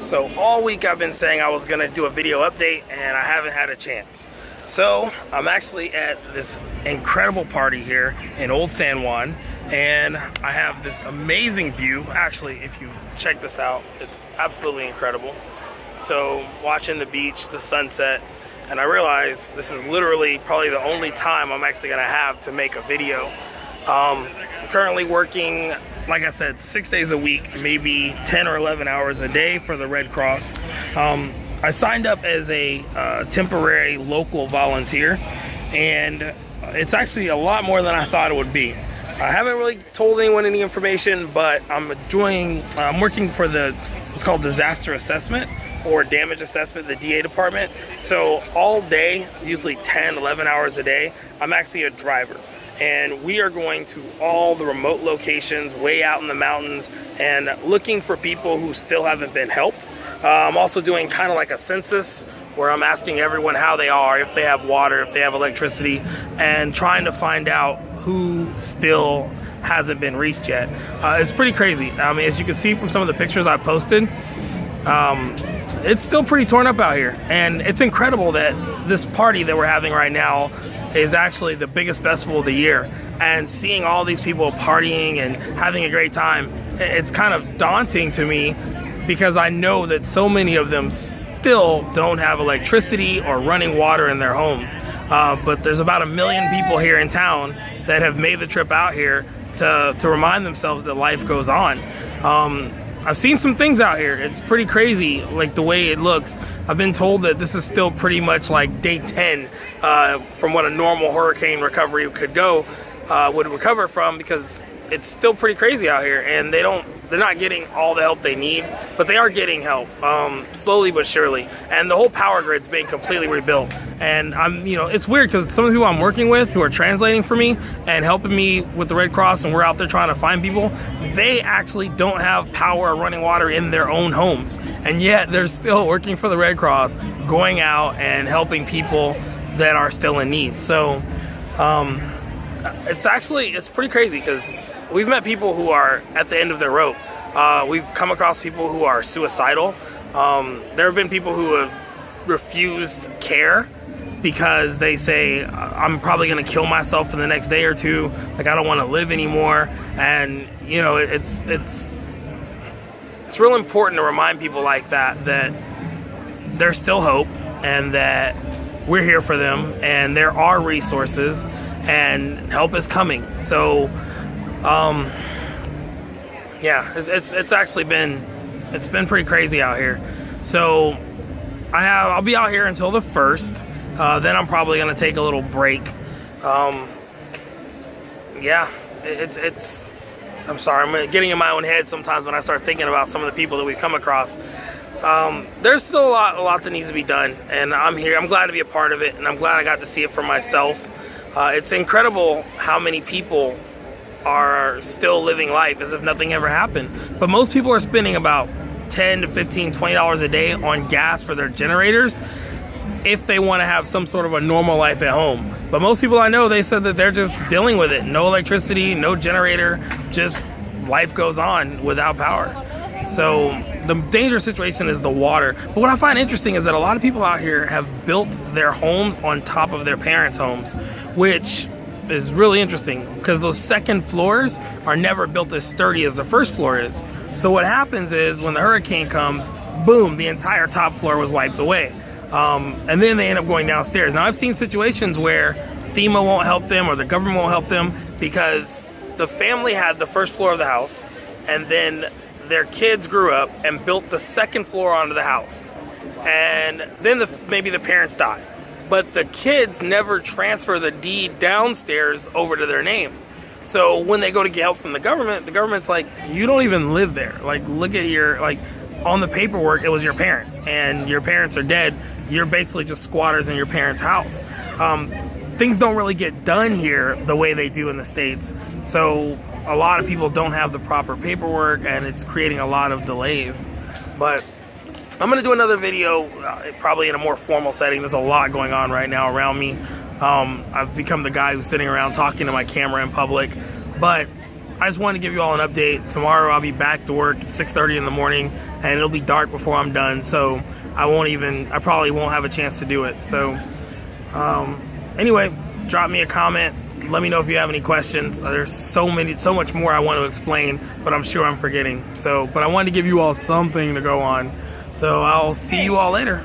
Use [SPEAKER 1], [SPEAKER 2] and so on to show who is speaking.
[SPEAKER 1] So all week I've been saying I was gonna do a video update and I haven't had a chance. So I'm actually at this incredible party here in Old San Juan, and I have this amazing view. Actually, if you check this out, it's absolutely incredible. So watching the beach, the sunset, and I realize this is literally probably the only time I'm actually gonna have to make a video. I'm currently working, like I said, 6 days a week, maybe 10 or 11 hours a day for the Red Cross. I signed up as a temporary local volunteer, and it's actually a lot more than I thought it would be. I haven't really told anyone any information, but I'm working for what's called disaster assessment or damage assessment, the DA department. So all day, usually 10, 11 hours a day, I'm actually a driver. And we are going to all the remote locations way out in the mountains and looking for people who still haven't been helped. I'm also doing kind of like a census where I'm asking everyone how they are, if they have water, if they have electricity, and trying to find out who still hasn't been reached yet. It's pretty crazy. I mean, as you can see from some of the pictures I posted, it's still pretty torn up out here. And it's incredible that this party that we're having right now is actually the biggest festival of the year, and seeing all these people partying and having a great time, it's kind of daunting to me because I know that so many of them still don't have electricity or running water in their homes. But there's about 1 million people here in town that have made the trip out here to remind themselves that life goes on. I've seen some things out here. It's pretty crazy, like the way it looks. I've been told that this is still pretty much like day 10 from what a normal hurricane recovery would recover from, because it's still pretty crazy out here, and they're not getting all the help they need, but they are getting help slowly but surely. And the whole power grid's being completely rebuilt. And it's weird because some of the people I'm working with who are translating for me and helping me with the Red Cross, and we're out there trying to find people, they actually don't have power or running water in their own homes, and yet they're still working for the Red Cross, going out and helping people that are still in need. So it's pretty crazy because we've met people who are at the end of their rope. We've come across people who are suicidal. There have been people who have refused care because they say, I'm probably gonna kill myself in the next day or two. Like, I don't wanna live anymore. And it's real important to remind people like that there's still hope, and that we're here for them, and there are resources, and help is coming. So yeah, it's actually been pretty crazy out here. So I'll be out here until the 1st. Then I'm probably gonna take a little break. Yeah, I'm sorry, I'm getting in my own head sometimes when I start thinking about some of the people that we come across. There's still a lot that needs to be done, and I'm here. I'm glad to be a part of it, and I'm glad I got to see it for myself. It's incredible how many people are still living life as if nothing ever happened. But most people are spending about $10 to $15, $20 a day on gas for their generators if they want to have some sort of a normal life at home. But most people I know, they said that they're just dealing with it. No electricity, no generator, just life goes on without power. So the dangerous situation is the water. But what I find interesting is that a lot of people out here have built their homes on top of their parents' homes, which is really interesting because those second floors are never built as sturdy as the first floor is. So what happens is when the hurricane comes, boom, the entire top floor was wiped away. And then they end up going downstairs. Now, I've seen situations where FEMA won't help them or the government won't help them because the family had the first floor of the house, and then their kids grew up and built the second floor onto the house. And then maybe the parents died. But the kids never transfer the deed downstairs over to their name. So when they go to get help from the government's like, you don't even live there. Like, look at on the paperwork, it was your parents, and your parents are dead. You're basically just squatters in your parents' house. Things don't really get done here the way they do in the States. So a lot of people don't have the proper paperwork, and it's creating a lot of delays. But I'm gonna do another video, probably in a more formal setting. There's a lot going on right now around me. I've become the guy who's sitting around talking to my camera in public, but I just wanted to give you all an update. Tomorrow I'll be back to work at 6:30 in the morning, and it'll be dark before I'm done, so I probably won't have a chance to do it. So anyway, drop me a comment. Let me know if you have any questions. There's so much more I want to explain, but I'm sure I'm forgetting. But I wanted to give you all something to go on. So I'll see you all later.